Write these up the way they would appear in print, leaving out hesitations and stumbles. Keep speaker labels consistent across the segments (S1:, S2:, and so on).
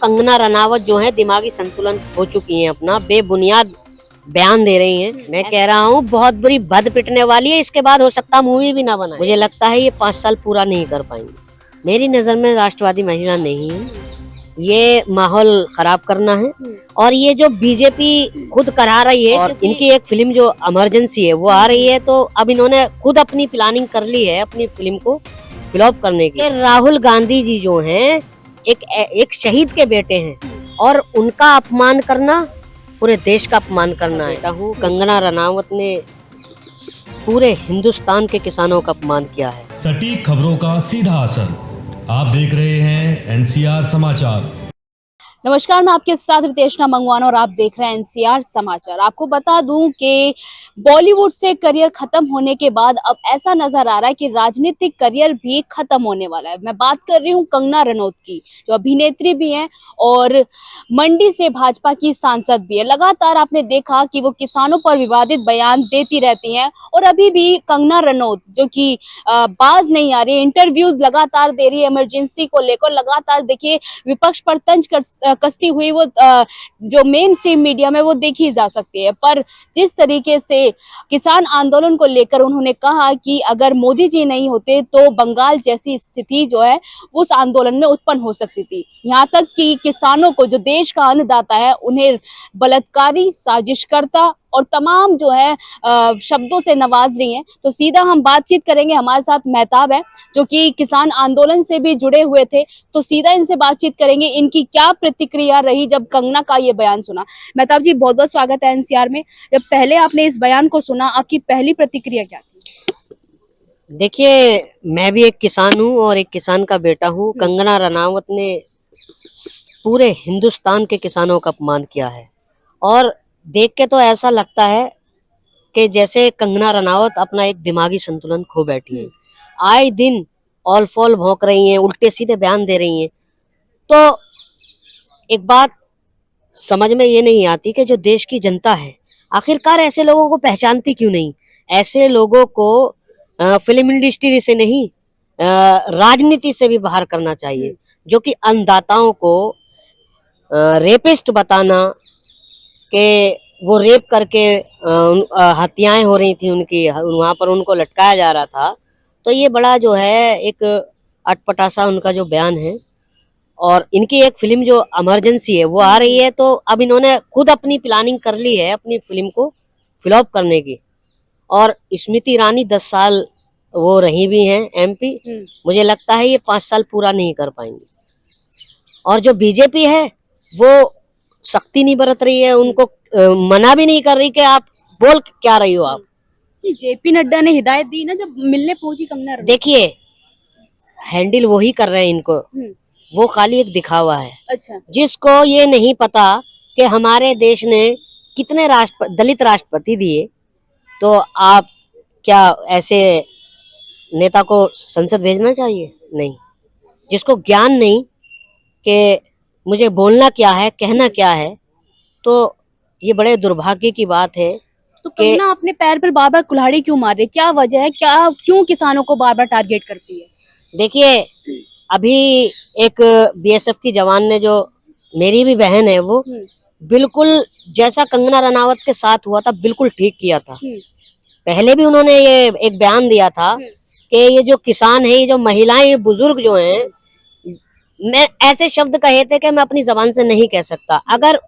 S1: कंगना रनावत जो है दिमागी संतुलन हो चुकी हैं, अपना बेबुनियाद बयान दे रही हैं। मैं कह रहा हूँ बहुत बुरी बद पिटने वाली है। इसके बाद हो सकता मूवी भी ना बनाए। मुझे लगता है ये 5 साल पूरा नहीं कर पाएंगे। मेरी नजर में राष्ट्रवादी महिला नहीं है, ये माहौल खराब करना है। और ये जो बीजेपी खुद करा रही है, और इनकी एक फिल्म जो इमरजेंसी है वो आ रही है, तो अब इन्होंने खुद अपनी प्लानिंग कर ली है अपनी फिल्म को फ्लॉप करने की। राहुल गांधी जी जो हैं एक शहीद के बेटे हैं, और उनका अपमान करना पूरे देश का अपमान करना है। कंगना रनावत ने पूरे हिंदुस्तान के किसानों का अपमान किया है।
S2: सटीक खबरों का सीधा असर। आप देख रहे हैं एनसीआर समाचार।
S3: नमस्कार, मैं आपके साथ रितेशना मंगवाना और आप देख रहे हैं एनसीआर समाचार। आपको बता दूं कि बॉलीवुड से करियर खत्म होने के बाद अब ऐसा नजर आ रहा है कि राजनीतिक करियर भी खत्म होने वाला है। मैं बात कर रही हूं कंगना रनौत की, जो अभिनेत्री भी हैं और मंडी से भाजपा की सांसद भी है। लगातार आपने देखा कि वो किसानों पर विवादित बयान देती रहती हैं, और अभी भी कंगना रनौत जो कि बाज नहीं आ रही, इंटरव्यू लगातार दे रही है इमरजेंसी को लेकर। लगातार देखिए विपक्ष पर तंज कसती हुई वो जो मेन स्ट्रीम मीडिया में वो देखी जा सकती है। पर जिस तरीके से किसान आंदोलन को लेकर उन्होंने कहा कि अगर मोदी जी नहीं होते तो बंगाल जैसी स्थिति जो है उस आंदोलन में उत्पन्न हो सकती थी। यहाँ तक कि किसानों को, जो देश का अन्नदाता है, उन्हें बलात्कारी, साजिशकर्ता और तमाम जो है शब्दों से नवाज रही हैं। तो सीधा हम बातचीत करेंगे। हमारे साथ मेहताब है जो कि किसान आंदोलन से भी जुड़े हुए थे, तो सीधा इनसे बातचीत करेंगे इनकी क्या प्रतिक्रिया रही जब कंगना का ये बयान सुना। मेहताब जी, बहुत बहुत स्वागत है एनसीआर में। जब पहले आपने इस बयान को सुना, आपकी पहली प्रतिक्रिया क्या थी?
S1: देखिए, मैं भी एक किसान हूँ और एक किसान का बेटा हूँ। कंगना रनावत ने पूरे हिंदुस्तान के किसानों का अपमान किया है, और देख के तो ऐसा लगता है कि जैसे कंगना रनावत अपना एक दिमागी संतुलन खो बैठी है। आए दिन ऑल फॉल भौंक रही हैं, उल्टे सीधे बयान दे रही हैं। तो एक बात समझ में ये नहीं आती कि जो देश की जनता है आखिरकार ऐसे लोगों को पहचानती क्यों नहीं। ऐसे लोगों को फिल्म इंडस्ट्री से नहीं, राजनीति से भी बाहर करना चाहिए। जो कि अन्नदाताओं को रेपिस्ट बताना कि वो रेप करके हत्याएं हो रही थी उनकी, वहां पर उनको लटकाया जा रहा था। तो ये बड़ा जो है एक अटपटा सा उनका जो बयान है। और इनकी एक फिल्म जो इमरजेंसी है वो आ रही है, तो अब इन्होंने खुद अपनी प्लानिंग कर ली है अपनी फिल्म को फ्लॉप करने की। और स्मृति ईरानी 10 साल वो रही भी हैं एमपी। मुझे लगता है ये 5 साल पूरा नहीं कर पाएंगे। और जो बीजेपी है वो सख्ती नहीं बरत रही है, उनको मना भी नहीं कर रही कि आप बोल क्या रही हो आप।
S3: जेपी नड्डा ने हिदायत दी ना जब मिलने पहुंची कंगना रनौत।
S1: देखिए, हैंडल वही कर रहे हैं इनको, वो खाली एक दिखावा है।
S3: अच्छा।
S1: जिसको ये नहीं पता कि हमारे देश ने कितने दलित राष्ट्रपति दिए, तो आप क्या ऐसे नेता को संसद भेजना चाहिए? नहीं। जिसको ज्ञान नहीं कि मुझे बोलना क्या है, कहना क्या है, तो ये बड़े दुर्भाग्य की बात है।
S3: तो कंगना अपने पैर पर बार बार कुल्हाड़ी क्यों मार रही है? क्या वजह है? क्यों किसानों को बार बार टारगेट करती है?
S1: देखिए, अभी एक बीएसएफ की जवान ने, जो मेरी भी बहन है, वो बिल्कुल जैसा कंगना रनावत के साथ हुआ था बिल्कुल ठीक किया था। पहले भी उन्होंने ये एक बयान दिया था कि ये जो किसान है, ये जो महिलाएं, ये बुजुर्ग जो हैं, मैं ऐसे शब्द कहे थे कि मैं अपनी जबान से नहीं कह सकता। अगर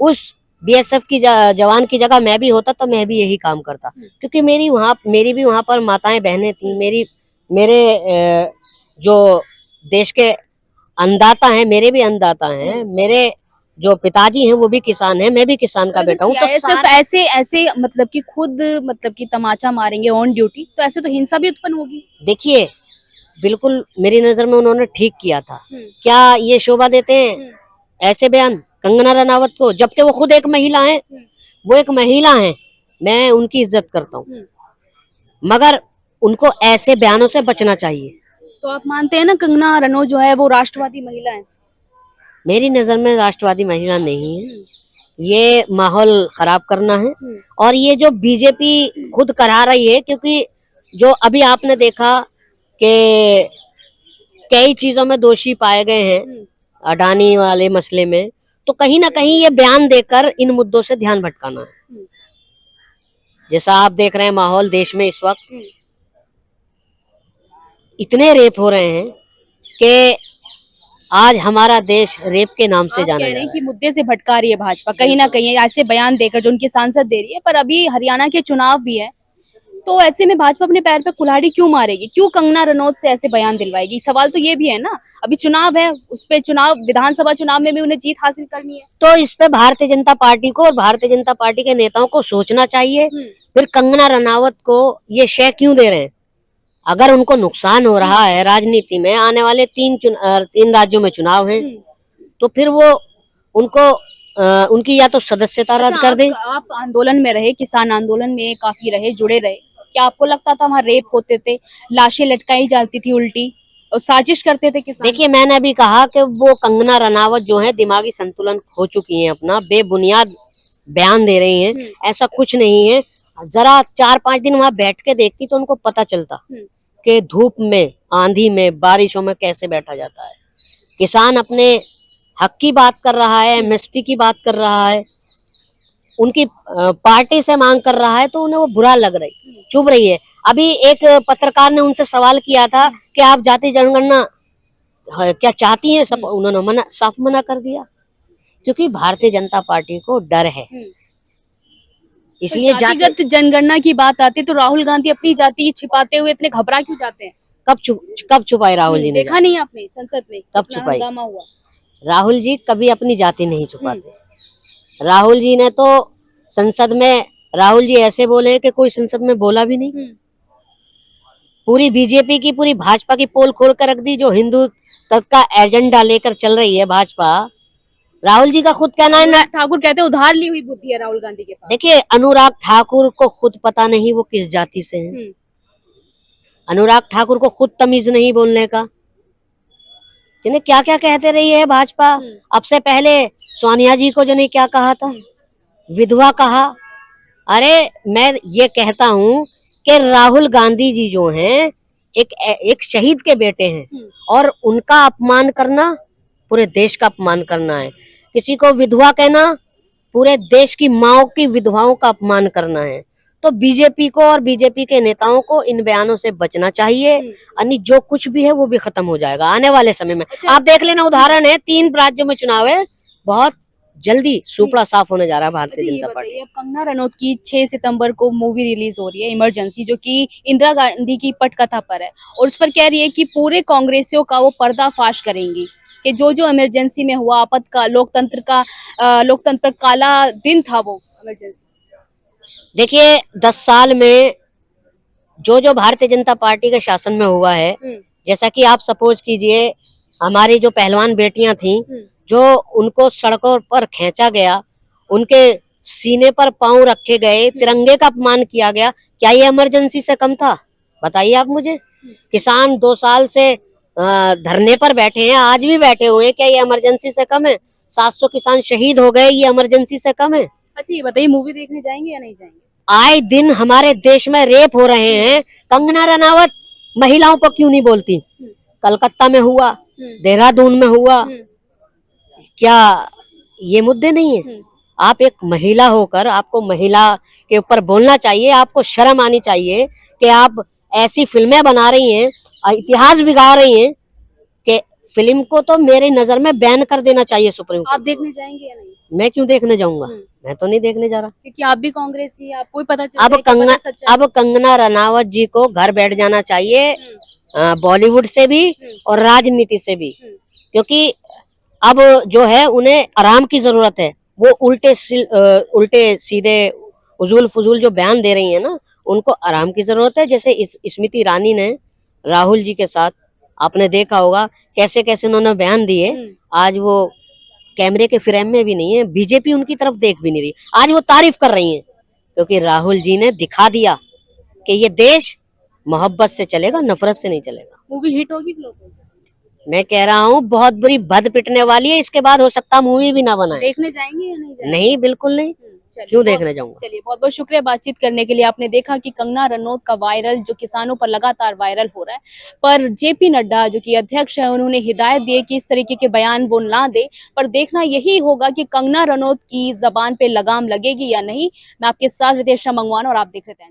S1: उस बीएसएफ की जवान की जगह मैं भी होता तो मैं भी यही काम करता, क्योंकि मेरी भी वहां पर माताएं बहनें थी। मेरे जो देश के अन्नदाता हैं, मेरे भी अन्नदाता हैं। मेरे जो पिताजी हैं वो भी किसान हैं, मैं भी किसान का बेटा हूँ। तो
S3: सिर्फ ऐसे मतलब कि खुद मतलब कि तमाचा मारेंगे ऑन ड्यूटी, तो ऐसे तो हिंसा भी उत्पन्न होगी।
S1: देखिए, बिल्कुल मेरी नजर में उन्होंने ठीक किया था। क्या ये शोभा देते हैं ऐसे बयान कंगना रनावत को, जबकि वो खुद एक महिला हैं? वो एक महिला हैं, मैं उनकी इज्जत करता हूँ, मगर उनको ऐसे बयानों से बचना चाहिए।
S3: तो आप मानते हैं ना कंगना रनौत जो है वो राष्ट्रवादी महिला है?
S1: मेरी नजर में राष्ट्रवादी महिला नहीं है, ये माहौल खराब करना है। और ये जो बीजेपी खुद करा रही है, क्योंकि जो अभी आपने देखा कि कई चीजों में दोषी पाए गए हैं अडानी वाले मसले में, तो कहीं ना कहीं ये बयान देकर इन मुद्दों से ध्यान भटकाना है। जैसा आप देख रहे हैं माहौल देश में इस वक्त, इतने रेप हो रहे हैं कि आज हमारा देश रेप के नाम से
S3: आप
S1: जाना
S3: कह
S1: जा
S3: रहे हैं
S1: रहा
S3: कि मुद्दे से भटका रही है भाजपा कहीं ना कहीं ऐसे बयान देकर जो उनके सांसद दे रही है, पर अभी हरियाणा के चुनाव भी है, तो ऐसे में भाजपा अपने पैर पे कुल्हाड़ी क्यों मारेगी, क्यों कंगना रनौत से ऐसे बयान दिलवाएगी? सवाल तो ये भी है ना, अभी चुनाव है, उस पे चुनाव, विधानसभा चुनाव में भी उन्हें जीत हासिल करनी है।
S1: तो इस पे भारतीय जनता पार्टी को और भारतीय जनता पार्टी के नेताओं को सोचना चाहिए। फिर कंगना रनावत को ये शय क्यों दे रहे हैं? अगर उनको नुकसान हो रहा है राजनीति में, आने वाले तीन राज्यों में चुनाव हैं, तो फिर वो उनको उनकी या तो सदस्यता रद्द कर दें।
S3: आप आंदोलन में रहे, किसान आंदोलन में काफी रहे, जुड़े रहे, क्या आपको लगता था वहाँ रेप होते थे, लाशें लटकाई जाती थी उल्टी और साजिश करते थे किसान?
S1: देखिए, मैंने अभी कहा कि वो कंगना रनावत जो है दिमागी संतुलन खो चुकी हैं, अपना बेबुनियाद बयान दे रही हैं। ऐसा कुछ नहीं है। जरा 4-5 दिन वहां बैठ के देखती तो उनको पता चलता कि धूप में, आंधी में, बारिशों में कैसे बैठा जाता है। किसान अपने हक की बात कर रहा है, एमएसपी की बात कर रहा है, उनकी पार्टी से मांग कर रहा है, तो उन्हें वो बुरा लग रही, चुभ रही है। अभी एक पत्रकार ने उनसे सवाल किया था कि आप जाति जनगणना क्या चाहती हैं, सब उन्होंने साफ मना कर दिया, क्योंकि भारतीय जनता पार्टी को डर है। इसलिए
S3: जातिगत जनगणना की बात आती है तो राहुल गांधी अपनी जाति छिपाते हुए इतने घबरा क्यों जाते हैं?
S1: कब छुपाई राहुल जी ने?
S3: देखा नहीं आपने संसद में
S1: कब
S3: कितना
S1: छुपाई?
S3: हंगामा हुआ।
S1: राहुल जी कभी अपनी जाति नहीं छुपाते। राहुल जी ने तो संसद में, राहुल जी ऐसे बोले कि कोई संसद में बोला भी नहीं। पूरी बीजेपी की, पूरी भाजपा की पोल खोल कर रख दी। जो हिंदू तत्व का एजेंडा लेकर चल रही है भाजपा, राहुल जी का खुद कहना है।
S3: ठाकुर कहते हैं उधार ली हुई बुद्धि है राहुल गांधी के पास।
S1: देखिए, अनुराग ठाकुर को खुद पता नहीं वो किस जाति से हैं। अनुराग ठाकुर को खुद तमीज नहीं बोलने का। जिन्हें क्या क्या कहते रही है भाजपा। अब से पहले सोनिया जी को जिन्हें क्या कहा था, विधवा कहा। अरे मैं ये कहता हूँ कि राहुल गांधी जी जो हैं एक शहीद के बेटे हैं, और उनका अपमान करना पूरे देश का अपमान करना है। किसी को विधवा कहना पूरे देश की माओ की विधवाओं का अपमान करना है। तो बीजेपी को और बीजेपी के नेताओं को इन बयानों से बचना चाहिए, अन्य जो कुछ भी है वो भी खत्म हो जाएगा आने वाले समय में। आप देख लेना, उदाहरण है 3 राज्यों में चुनाव है, बहुत जल्दी सुपड़ा साफ होने जा रहा है भारतीय जनता पार्टी।
S3: अब कंगना रनौत की 6 सितंबर को मूवी रिलीज हो रही है इमरजेंसी, जो कि इंदिरा गांधी की पटकथा पर है, और उस पर कह रही है कि पूरे कांग्रेसियों का वो पर्दाफाश करेंगी कि जो जो इमरजेंसी में हुआ, लोकतंत्र पर काला दिन था वो इमरजेंसी।
S1: देखिए, 10 साल में जो जो भारतीय जनता पार्टी के शासन में हुआ है, जैसा कि आप सपोज कीजिए, हमारी जो पहलवान बेटियां थीं, जो उनको सड़कों पर खींचा गया, उनके सीने पर पांव रखे गए, तिरंगे का अपमान किया गया, क्या ये इमरजेंसी से कम था? बताइए आप मुझे। किसान 2 साल से धरने पर बैठे हैं, आज भी बैठे हुए हैं, क्या ये इमरजेंसी से कम है? 700 किसान शहीद हो गए, ये इमरजेंसी से कम है?
S3: अच्छा ये बताइए, मूवी देखने जाएंगे या नहीं जाएंगे?
S1: आए दिन हमारे देश में रेप हो रहे हैं। कंगना रनावत महिलाओं पर क्यों नहीं बोलती? कलकत्ता में हुआ, देहरादून में हुआ, क्या ये मुद्दे नहीं है? आप एक महिला होकर आपको महिला के ऊपर बोलना चाहिए। आपको शर्म आनी चाहिए कि आप ऐसी फिल्में बना रही हैं, इतिहास बिगाड़ रही हैं, कि फिल्म को तो मेरी नजर में बैन कर देना चाहिए सुप्रीम कोर्ट।
S3: आप देखने जाएंगे या नहीं?
S1: मैं क्यों देखने जाऊंगा? मैं तो नहीं देखने जा रहा,
S3: क्योंकि आप भी कांग्रेसी हैं, आपको ही पता चल
S1: अब कंगना रनावत जी को घर बैठ जाना चाहिए, बॉलीवुड से भी और राजनीति से भी, क्योंकि अब जो है उन्हें आराम की जरूरत है। वो उल्टे सीधे उजूल फजूल जो बयान दे रही है ना, उनको आराम की जरूरत है। जैसे स्मृति ईरानी ने राहुल जी के साथ, आपने देखा होगा कैसे कैसे उन्होंने बयान दिए। आज वो कैमरे के फ्रेम में भी नहीं है, बीजेपी उनकी तरफ देख भी नहीं रही। आज वो तारीफ कर रही है, क्योंकि राहुल जी ने दिखा दिया कि ये देश मोहब्बत से चलेगा, नफरत से नहीं चलेगा।
S3: मूवी हिट होगी, फ्लॉप होगी?
S1: मैं कह रहा हूँ बहुत बुरी बद पिटने वाली है। इसके बाद हो सकता मूवी भी ना बनाए।
S3: देखने जाएंगे या नहीं जाएंगे?
S1: नहीं, बिल्कुल नहीं।
S3: चलिए,
S1: क्यों
S3: बहुत-
S1: देखने जाऊंगा।
S3: चलिए बहुत बहुत शुक्रिया बातचीत करने के लिए। आपने देखा कि कंगना रनौत का वायरल जो किसानों पर लगातार वायरल हो रहा है, पर जेपी नड्डा जो कि अध्यक्ष है उन्होंने हिदायत दी है कि इस तरीके के बयान वो ना दे, पर देखना यही होगा कि कंगना रनौत की जबान पे लगाम लगेगी या नहीं। मैं आपके साथ रितेश मंगवाना और आप देख रहे थे